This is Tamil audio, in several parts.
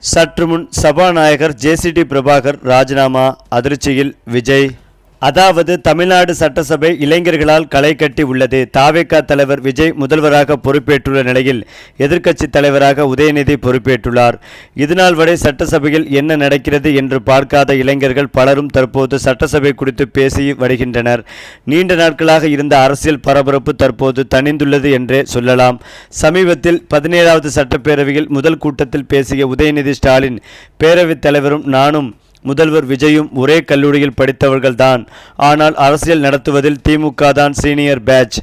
சற்று முன் சபாநாயகர் ஜேசிடி பிரபாகர் ராஜினாமா அதிர்ச்சியில் விஜய். அதாவது தமிழ்நாடு சட்டசபை இளைஞர்களால் களை கட்டி உள்ளது. தாவேகா தலைவர் விஜய் முதல்வராக பொறுப்பேற்றுள்ள நிலையில் எதிர்க்கட்சி தலைவராக உதயநிதி பொறுப்பேற்றுள்ளார். இதுநாள் வரை சட்டசபையில் என்ன நடக்கிறது என்று பார்க்காத இளைஞர்கள் பலரும் தற்போது சட்டசபை குறித்து பேசி வருகின்றனர். நீண்ட நாட்களாக இருந்த அரசியல் பரபரப்பு தற்போது தணிந்துள்ளது என்றே சொல்லலாம். சமீபத்தில் 17வது சட்டப்பேரவையில் முதல் கூட்டத்தில் பேசிய உதயநிதி ஸ்டாலின், பேரவைத் தலைவரும் நானும் முதல்வர் விஜயும் ஒரே கல்லூரியில் படித்தவர்கள்தான். ஆனால் அரசியல் நடத்துவதில் திமுக தான் சீனியர் பேட்ச்.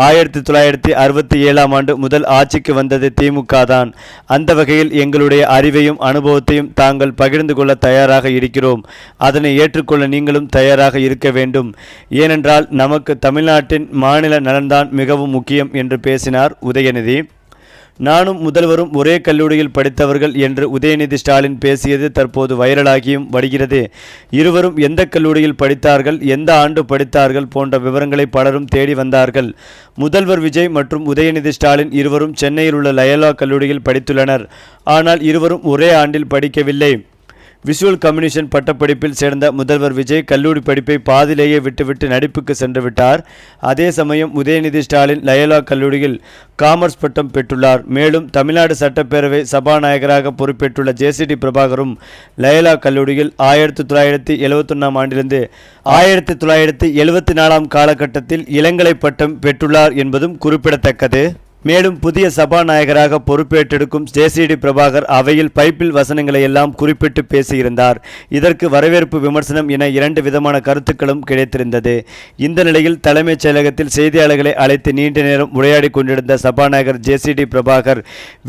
1967ஆம் ஆண்டு முதல் ஆட்சிக்கு வந்தது திமுக தான். அந்த வகையில் எங்களுடைய அறிவையும் அனுபவத்தையும் தாங்கள் பகிர்ந்து கொள்ள தயாராக இருக்கிறோம். அதனை ஏற்றுக்கொள்ள நீங்களும் தயாராக இருக்க வேண்டும். ஏனென்றால் நமக்கு தமிழ்நாட்டின் மாநில நலன்தான் மிகவும் முக்கியம் என்று பேசினார் உதயநிதி. நானும் முதல்வரும் ஒரே கல்லூரியில் படித்தவர்கள் என்று உதயநிதி ஸ்டாலின் பேசியது தற்போது வைரலாகியும் வருகிறது. இருவரும் எந்த கல்லூரியில் படித்தார்கள், எந்த ஆண்டு படித்தார்கள் போன்ற விவரங்களை பலரும் தேடி வந்தார்கள். முதல்வர் விஜய் மற்றும் உதயநிதி ஸ்டாலின் இருவரும் சென்னையில் உள்ள லயோலா கல்லூரியில் படித்துள்ளனர். ஆனால் இருவரும் ஒரே ஆண்டில் படிக்கவில்லை. விஷுவல் கம்யூனிகேஷன் பட்டப்படிப்பில் சேர்ந்த முதல்வர் விஜய் கல்லூரி படிப்பை பாதியிலேயே விட்டுவிட்டு நடிப்புக்கு சென்று விட்டார். அதே சமயம் உதயநிதி ஸ்டாலின் லயோலா கல்லூரியில் காமர்ஸ் பட்டம் பெற்றுள்ளார். மேலும் தமிழ்நாடு சட்டப்பேரவை சபாநாயகராக பொறுப்பேற்றுள்ள ஜேசிடி பிரபாகரும் லயோலா கல்லூரியில் 1971ஆம் ஆண்டிலிருந்து 1974ஆம் காலகட்டத்தில் இளங்கலை பட்டம் பெற்றுள்ளார் என்பதும் குறிப்பிடத்தக்கது. மேலும் புதிய சபாநாயகராக பொறுப்பேற்றெடுக்கும் ஜேசிடி பிரபாகர் அவையில் பைப்பில் வசனங்களை எல்லாம் குறிப்பிட்டு பேசியிருந்தார். இதற்கு வரவேற்பு, விமர்சனம் என 2 விதமான கருத்துக்களும் கிடைத்திருந்தது. இந்த நிலையில் தலைமைச் செயலகத்தில் செய்தியாளர்களை அழைத்து நீண்ட நேரம் உரையாடி கொண்டிருந்த சபாநாயகர் ஜேசிடி பிரபாகர்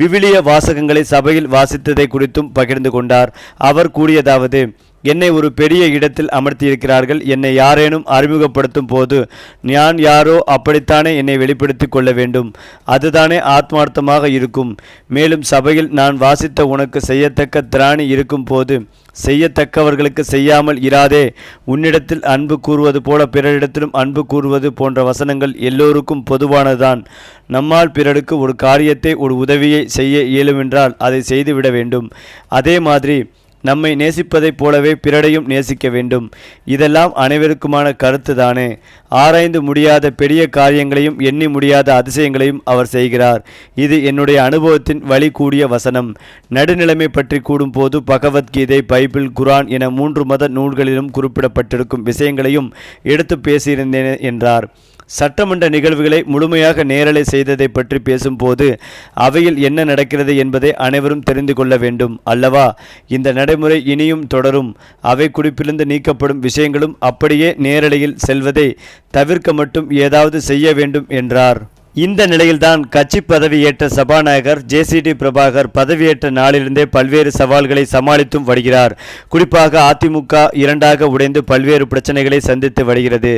விவிலிய வாசகங்களை சபையில் வாசித்ததை குறித்தும் பகிர்ந்து கொண்டார். அவர் கூறியதாவது, என்னை ஒரு பெரிய இடத்தில் அமர்த்தியிருக்கிறார்கள். என்னை யாரேனும் அறிமுகப்படுத்தும் போது நான் யாரோ அப்படித்தானே என்னை வெளிப்படுத்தி கொள்ள வேண்டும். அதுதானே ஆத்மார்த்தமாக இருக்கும். மேலும் சபையில் நான் வாசித்த உனக்கு செய்யத்தக்க திராணி இருக்கும் போது செய்யத்தக்கவர்களுக்கு செய்யாமல் இராதே, உன்னிடத்தில் அன்பு கூறுவது போல பிறரிடத்திலும் அன்பு கூறுவது போன்ற வசனங்கள் எல்லோருக்கும் பொதுவானதுதான். நம்மால் பிறருக்கு ஒரு காரியத்தை, ஒரு உதவியை செய்ய இயலுமென்றால் அதை செய்துவிட வேண்டும். அதே மாதிரி நம்மை நேசிப்பதைப் போலவே பிறரையும் நேசிக்க வேண்டும். இதெல்லாம் அனைவருக்குமான கருத்து தானே. ஆராய்ந்து முடியாத பெரிய காரியங்களையும் எண்ணி முடியாத அதிசயங்களையும் அவர் செய்கிறார். இது என்னுடைய அனுபவத்தின் வழி கூடிய வசனம். நடுநிலைமை பற்றி கூடும்போது பகவத்கீதை, பைபிள், குரான் என 3 மத நூல்களிலும் குறிப்பிடப்பட்டிருக்கும் விஷயங்களையும் எடுத்து பேசியிருந்தேன் என்றார். சட்டமன்ற நிகழ்வுகளை முழுமையாக நேரலை செய்ததை பற்றி பேசும்போது அவையில் என்ன நடக்கிறது என்பதை அனைவரும் தெரிந்து கொள்ள வேண்டும் அல்லவா? இந்த நடைமுறை இனியும் தொடரும். அவை குறிப்பிலிருந்து நீக்கப்படும் விஷயங்களும் அப்படியே நேரலையில் செல்வதை தவிர்க்க மட்டும் ஏதாவது செய்ய வேண்டும் என்றார். இந்த நிலையில்தான் கட்சி பதவியேற்ற சபாநாயகர் ஜேசிடி பிரபாகர் பதவியேற்ற நாளிலிருந்தே பல்வேறு சவால்களை சமாளித்தும் வருகிறார். குறிப்பாக அதிமுக 2ஆக உடைந்து பல்வேறு பிரச்சனைகளை சந்தித்து வருகிறது.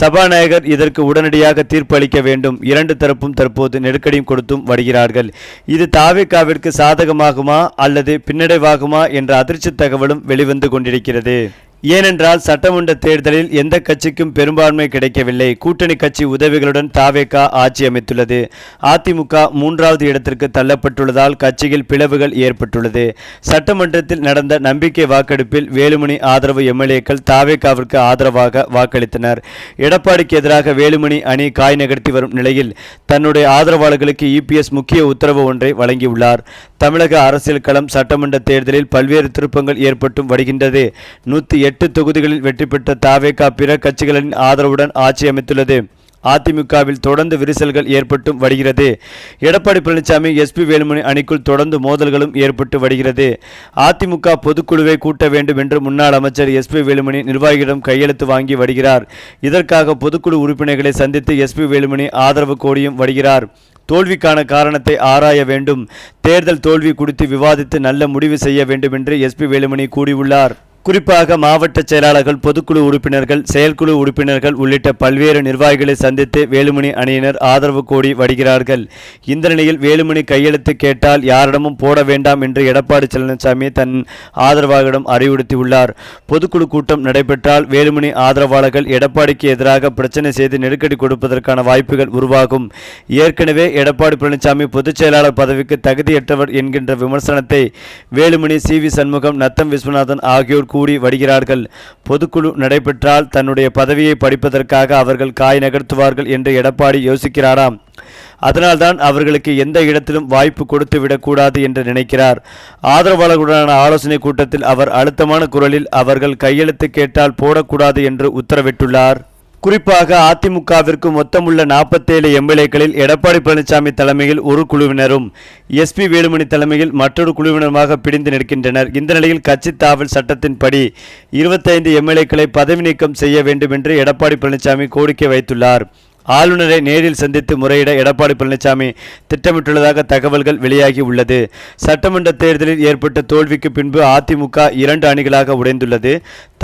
சபாநாயகர் இதற்கு உடனடியாக தீர்ப்பு அளிக்க வேண்டும். 2 தரப்பும் தற்போது நெருக்கடியும் கொடுத்தும் வருகிறார்கள். இது தாவேகாவிற்கு சாதகமாகுமா அல்லது பின்னடைவாகுமா என்ற அதிர்ச்சி தகவலும் வெளிவந்து கொண்டிருக்கிறது. ஏனென்றால் சட்டமன்ற தேர்தலில் எந்த கட்சிக்கும் பெரும்பான்மை கிடைக்கவில்லை. கூட்டணி கட்சி உதவிகளுடன் தாவேகா ஆட்சி அமைத்துள்ளது. அதிமுக 3வது இடத்திற்கு தள்ளப்பட்டுள்ளதால் கட்சியில் பிளவுகள் ஏற்பட்டுள்ளது. சட்டமன்றத்தில் நடந்த நம்பிக்கை வாக்கெடுப்பில் வேலுமணி ஆதரவு எம்எல்ஏக்கள் தாவேகாவிற்கு ஆதரவாக வாக்களித்தனர். எடப்பாடிக்கு எதிராக வேலுமணி அணி காய் நகர்த்தி வரும் நிலையில் தன்னுடைய ஆதரவாளர்களுக்கு இபிஎஸ் முக்கிய உத்தரவு ஒன்றை வழங்கியுள்ளார். தமிழக அரசியல் களம் சட்டமன்ற தேர்தலில் பல்வேறு திருப்பங்கள் ஏற்பட்டும் வருகின்றது. 108 தொகுதிகளில் வெற்றி பெற்ற தாவேகா பிற கட்சிகளின் ஆதரவுடன் ஆட்சி அமைத்துள்ளது. அதிமுகவில் தொடர்ந்து விரிசல்கள் ஏற்பட்டும் வருகிறது. எடப்பாடி பழனிசாமி, எஸ்பி வேலுமணி அணிக்குள் தொடர்ந்து மோதல்களும் ஏற்பட்டு வருகிறது. அதிமுக பொதுக்குழுவை கூட்ட வேண்டும் என்று முன்னாள் அமைச்சர் எஸ்பி வேலுமணி நிர்வாகிகளிடம் கையெழுத்து வாங்கி வருகிறார். இதற்காக பொதுக்குழு உறுப்பினர்களை சந்தித்து எஸ்பி வேலுமணி ஆதரவு கோரியும் வருகிறார். தோல்விக்கான காரணத்தை ஆராய வேண்டும். தேர்தல் தோல்வி குறித்து விவாதித்து நல்ல முடிவு செய்ய வேண்டும் என்று எஸ்பி வேலுமணி கூறியுள்ளார். குறிப்பாக மாவட்ட செயலாளர்கள், பொதுக்குழு உறுப்பினர்கள், செயற்குழு உறுப்பினர்கள் உள்ளிட்ட பல்வேறு நிர்வாகிகளை சந்தித்து வேலுமணி அணியினர் ஆதரவு கோரி வருகிறார்கள். இந்த நிலையில் வேலுமணி கையெழுத்து கேட்டால் யாரிடமும் போட வேண்டாம் என்று எடப்பாடி பழனிசாமி தன் ஆதரவாளர்களிடம் அறிவுறுத்தியுள்ளார். பொதுக்குழு கூட்டம் நடைபெற்றால் வேலுமணி ஆதரவாளர்கள் எடப்பாடிக்கு எதிராக பிரச்சனை செய்து நெருக்கடி கொடுப்பதற்கான வாய்ப்புகள் உருவாகும். ஏற்கனவே எடப்பாடி பழனிசாமி பொதுச் செயலாளர் பதவிக்கு தகுதியற்றவர் என்கின்ற விமர்சனத்தை வேலுமணி, சி.வி. சண்முகம், நத்தம் விஸ்வநாதன் ஆகியோர் கூடி வருகிறார்கள். பொதுக்குழு நடைபெற்றால் தன்னுடைய பதவியை படிப்பதற்காக அவர்கள் காய் நகர்த்துவார்கள் என்று எடப்பாடி யோசிக்கிறாராம். அதனால்தான் அவர்களுக்கு எந்த இடத்திலும் வாய்ப்பு கொடுத்துவிடக் கூடாது என்று நினைக்கிறார். ஆதரவாளர்களுடனான ஆலோசனை கூட்டத்தில் அவர் அழுத்தமான குரலில் அவர்கள் கையெழுத்து கேட்டால் போடக்கூடாது என்று உத்தரவிட்டுள்ளார். குறிப்பாக அதிமுகவிற்கு மொத்தமுள்ள 47 எம்எல்ஏக்களில் எடப்பாடி பழனிசாமி தலைமையில் ஒரு குழுவினரும் எஸ்பி வேலுமணி தலைமையில் மற்றொரு குழுவினருமாக பிடிந்து நிற்கின்றனர். இந்த நிலையில் கட்சி தாவல் சட்டத்தின்படி 25 எம்எல்ஏக்களை பதவி நீக்கம் செய்ய வேண்டும் என்று எடப்பாடி பழனிசாமி கோரிக்கை வைத்துள்ளார். ஆளுநரை நேரில் சந்தித்து முறையிட எடப்பாடி பழனிசாமி திட்டமிட்டுள்ளதாக தகவல்கள் வெளியாகி உள்ளது. சட்டமன்ற தேர்தலில் ஏற்பட்ட தோல்விக்கு பின்பு அதிமுக 2 அணிகளாக உடைந்துள்ளது.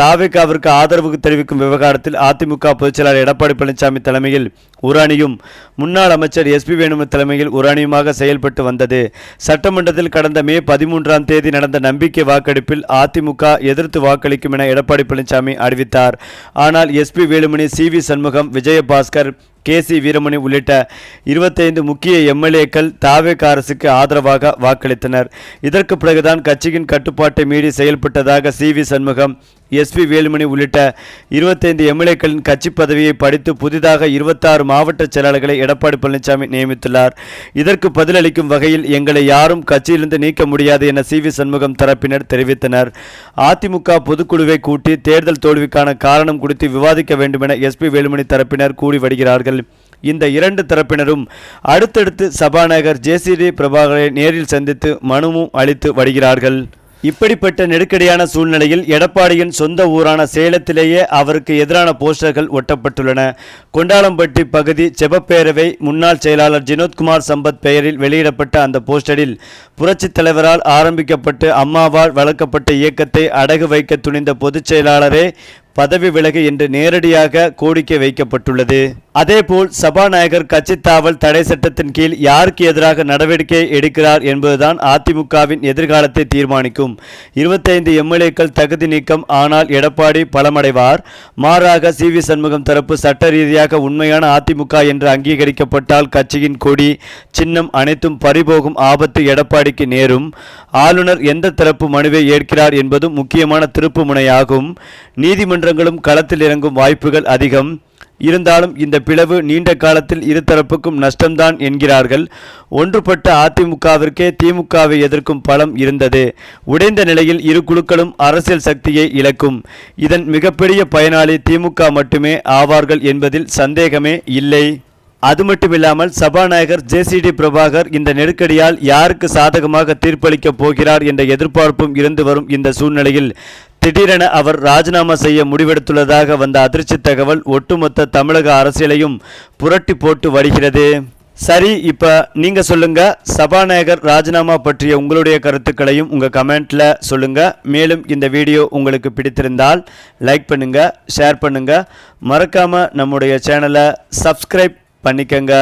தாவேகாவிற்கு ஆதரவு தெரிவிக்கும் விவகாரத்தில் அதிமுக பொதுச்செயலாளர் எடப்பாடி பழனிசாமி தலைமையில் ஒரு அணியும், முன்னாள் அமைச்சர் எஸ்பி வேலுமணி தலைமையில் ஒரு அணியுமாக செயல்பட்டு வந்தது. சட்டமன்றத்தில் கடந்த மே 13ஆம் தேதி நடந்த நம்பிக்கை வாக்கெடுப்பில் அதிமுக எதிர்த்து வாக்களிக்கும் என எடப்பாடி பழனிசாமி அறிவித்தார். ஆனால் SP Velumani, CV. Shanmugam, Vijayabaskar, KC. Veeramani உள்ளிட்ட 25 முக்கிய எம்எல்ஏக்கள் தாவேகா அரசுக்கு ஆதரவாக வாக்களித்தனர். இதற்கு பிறகுதான் கட்சியின் கட்டுப்பாட்டை மீறி செயல்பட்டதாக சி.வி. சண்முகம், எஸ்பி வேலுமணி உள்ளிட்ட 25 எம்எல்ஏக்களின் கட்சி பதவியை படித்து புதிதாக 26 மாவட்ட செயலாளர்களை எடப்பாடி பழனிசாமி நியமித்துள்ளார். இதற்கு பதிலளிக்கும் வகையில் எங்களை யாரும் கட்சியிலிருந்து நீக்க முடியாது என சி.வி. சண்முகம் தரப்பினர் தெரிவித்தனர். அதிமுக பொதுக்குழுவை கூட்டி தேர்தல் தோல்விக்கான காரணம் குறித்து விவாதிக்க வேண்டும் என எஸ்பி வேலுமணி தரப்பினர் கூறி வருகிறார்கள். இந்த 2 தரப்பினரும் அடுத்தடுத்து சபாநாயகர் ஜே.சி.டி. பிரபாகரை நேரில் சந்தித்து மனுவும் அளித்து வருகிறார்கள். இப்படிப்பட்ட நெருக்கடியான சூழ்நிலையில் எடப்பாடியின் சொந்த ஊரான சேலத்திலேயே அவருக்கு எதிரான போஸ்டர்கள் ஒட்டப்பட்டுள்ளன. கொண்டாளம்பட்டி பகுதி செபப்பேரவை முன்னாள் செயலாளர் ஜினோத்குமார் சம்பத் பெயரில் வெளியிடப்பட்ட அந்த போஸ்டரில் புரட்சித் தலைவரால் ஆரம்பிக்கப்பட்டு அம்மாவால் வளர்க்கப்பட்ட இயக்கத்தை அடகு வைக்க துணிந்த பொதுச் செயலாளரே பதவி விலகு என்று நேரடியாக கோரிக்கை வைக்கப்பட்டுள்ளது. அதேபோல் சபாநாயகர் கட்சி தாவல் தடை சட்டத்தின் கீழ் யாருக்கு எதிராக நடவடிக்கை எடுக்கிறார் என்பதுதான் அதிமுகவின் எதிர்காலத்தை தீர்மானிக்கும். 25 எம்எல்ஏக்கள் தகுதி நீக்கம் ஆனால் எடப்பாடி பலமடைவார். மாறாக சி.வி. சண்முகம் தரப்பு சட்ட ரீதியாக உண்மையான அதிமுக என்று அங்கீகரிக்கப்பட்டால் கட்சியின் கொடி, சின்னம் அனைத்தும் பறிபோகும் ஆபத்து எடப்பாடிக்கு நேரும். ஆளுநர் எந்த தரப்பு மனுவை ஏற்கிறார் என்பதும் முக்கியமான திருப்பு முனையாகும். நீதிமன்றங்களும் களத்தில் இறங்கும் வாய்ப்புகள் அதிகம். இருந்தாலும் இந்த பிளவு நீண்ட காலத்தில் இருதரப்புக்கும் நஷ்டம்தான் என்கிறார்கள். ஒன்றுபட்ட அதிமுகவிற்கே திமுகவை எதிர்க்கும் பலம் இருந்தது. உடைந்த நிலையில் இரு குழுக்களும் அரசியல் சக்தியை இழக்கும். இதன் மிகப்பெரிய பயனாளி திமுக மட்டுமே ஆவார்கள் என்பதில் சந்தேகமே இல்லை. அது மட்டுமில்லாமல் சபாநாயகர் ஜே.சி.டி. பிரபாகர் இந்த நெருக்கடியால் யாருக்கு சாதகமாக தீர்ப்பளிக்கப் போகிறார் என்ற எதிர்பார்ப்பும் இருந்து வரும் இந்த சூழ்நிலையில் திடீரென அவர் ராஜினாமா செய்ய முடிவெடுத்துள்ளதாக வந்த அதிர்ச்சி தகவல் ஒட்டுமொத்த தமிழக அரசியலையும் புரட்டி போட்டு வருகிறது. சரி, இப்போ நீங்கள் சொல்லுங்கள், சபாநாயகர் ராஜினாமா பற்றிய உங்களுடைய கருத்துக்களையும் உங்கள் கமெண்ட்டில் சொல்லுங்கள். மேலும் இந்த வீடியோ உங்களுக்கு பிடித்திருந்தால் லைக் பண்ணுங்கள், ஷேர் பண்ணுங்கள், மறக்காமல் நம்முடைய சேனலை சப்ஸ்கிரைப் பண்ணிக்கங்க.